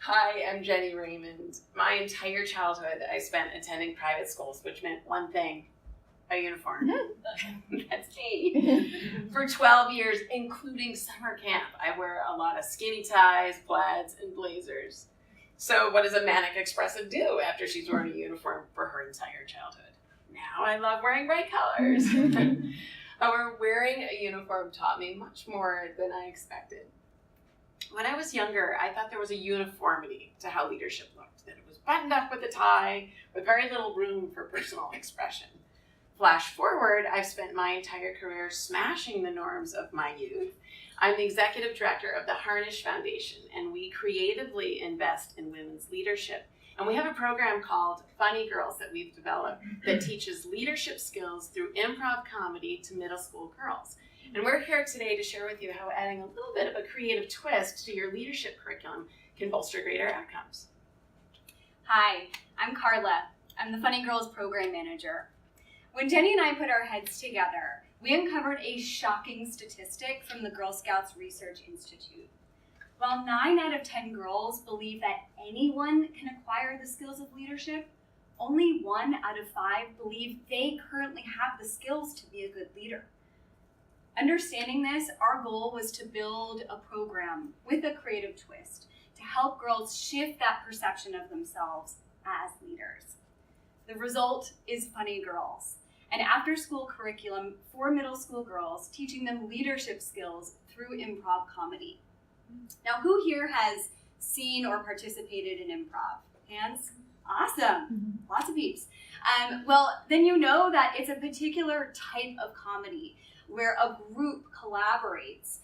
Hi, I'm Jenny Raymond. My entire childhood I spent attending private schools, which meant one thing, a uniform. That's me. For 12 years, including summer camp, I wear a lot of skinny ties, plaids, and blazers. So what does a manic expressive do after she's worn a uniform for her entire childhood? Now I love wearing bright colors. However, wearing a uniform taught me much more than I expected. When I was younger, I thought there was a uniformity to how leadership looked, that it was buttoned up with a tie, with very little room for personal expression. Flash forward, I've spent my entire career smashing the norms of my youth. I'm the executive director of the Harnish Foundation, and we creatively invest in women's leadership. And we have a program called Funny Girls that we've developed that teaches leadership skills through improv comedy to middle school girls. And we're here today to share with you how adding a little bit of a creative twist to your leadership curriculum can bolster greater outcomes. Hi, I'm Carla. I'm the Funny Girls program manager. When Jenny and I put our heads together, we uncovered a shocking statistic from the Girl Scouts Research Institute. While 9 out of 10 girls believe that anyone can acquire the skills of leadership, only 1 out of 5 believe they currently have the skills to be a good leader. Understanding this, our goal was to build a program with a creative twist to help girls shift that perception of themselves as leaders. The result is Funny Girls, an after-school curriculum for middle school girls teaching them leadership skills through improv comedy. Now, who here has seen or participated in improv? Hands? Awesome. Lots of peeps. Well, then you know that it's a particular type of comedy where a group collaborates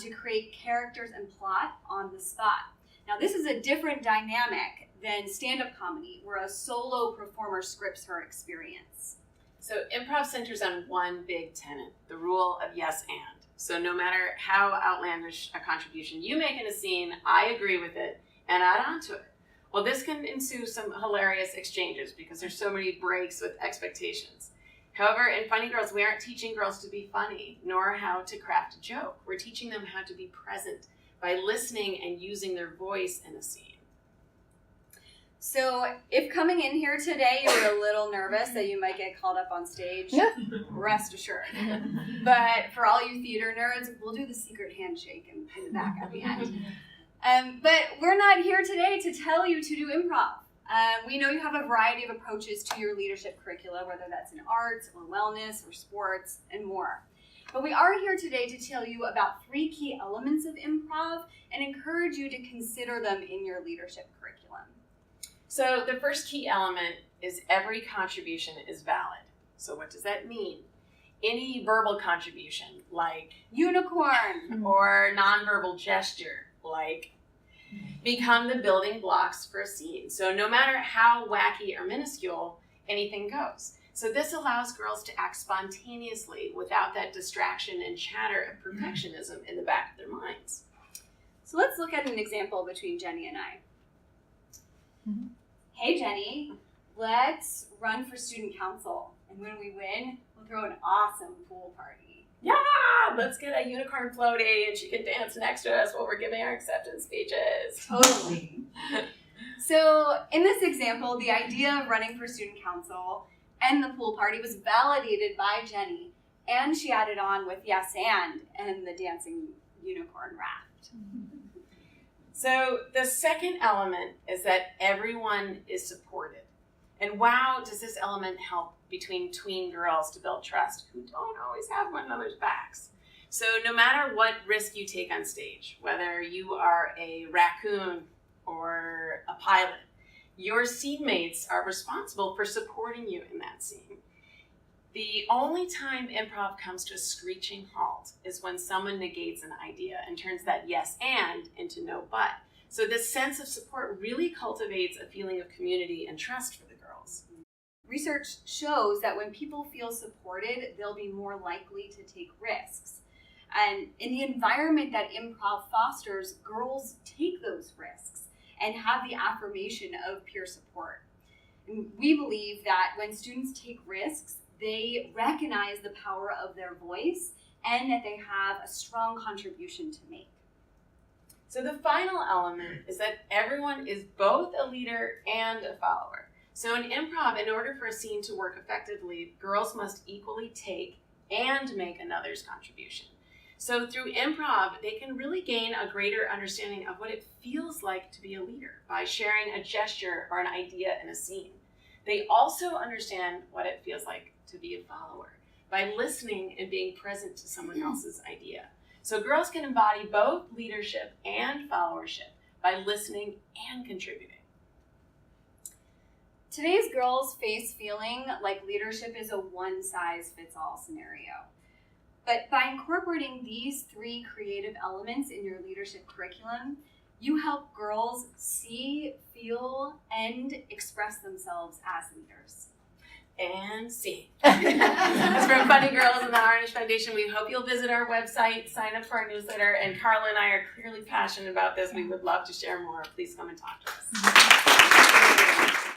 to create characters and plot on the spot. Now, this is a different dynamic than stand-up comedy, where a solo performer scripts her experience. So improv centers on one big tenet, the rule of yes and. So no matter how outlandish a contribution you make in a scene, I agree with it and add on to it. Well, this can ensue some hilarious exchanges because there's so many breaks with expectations. However, in Funny Girls, we aren't teaching girls to be funny, nor how to craft a joke. We're teaching them how to be present by listening and using their voice in a scene. So if coming in here today you were a little nervous that you might get called up on stage, rest assured. But for all you theater nerds, we'll do the secret handshake in the back at the end. But we're not here today to tell you to do improv. We know you have a variety of approaches to your leadership curricula, whether that's in arts or wellness or sports and more. But we are here today to tell you about 3 key elements of improv and encourage you to consider them in your leadership curriculum. So the first key element is every contribution is valid. So what does that mean? Any verbal contribution, like unicorn, or nonverbal gesture, like become the building blocks for a scene. So no matter how wacky or minuscule, anything goes. So this allows girls to act spontaneously without that distraction and chatter of perfectionism in the back of their minds. So let's look at an example between Jenny and I. Hey Jenny, let's run for student council. And when we win, we'll throw an awesome pool party. Yeah, let's get a unicorn floaty and she can dance next to us while we're giving our acceptance speeches. Totally. So in this example, the idea of running for student council and the pool party was validated by Jenny, and she added on with yes and the dancing unicorn raft. So the second element is that everyone is supported. And wow, does this element help between tween girls to build trust who don't always have one another's backs. So no matter what risk you take on stage, whether you are a raccoon or a pilot, your scene mates are responsible for supporting you in that scene. The only time improv comes to a screeching halt is when someone negates an idea and turns that yes and into no but. So this sense of support really cultivates a feeling of community and trust for the girls. Research shows that when people feel supported, they'll be more likely to take risks. And in the environment that improv fosters, girls take those risks and have the affirmation of peer support. And we believe that when students take risks, they recognize the power of their voice and that they have a strong contribution to make. So the final element is that everyone is both a leader and a follower. So in improv, in order for a scene to work effectively, girls must equally take and make another's contribution. So through improv, they can really gain a greater understanding of what it feels like to be a leader by sharing a gesture or an idea in a scene. They also understand what it feels like to be a follower by listening and being present to someone else's idea. So girls can embody both leadership and followership by listening and contributing. Today's girls face feeling like leadership is a one-size-fits-all scenario. But by incorporating these 3 creative elements in your leadership curriculum, you help girls see, feel, and express themselves as leaders. And see. That's from Funny Girls and the Harnish Foundation. We hope you'll visit our website, sign up for our newsletter, and Carla and I are clearly passionate about this. We would love to share more. Please come and talk to us.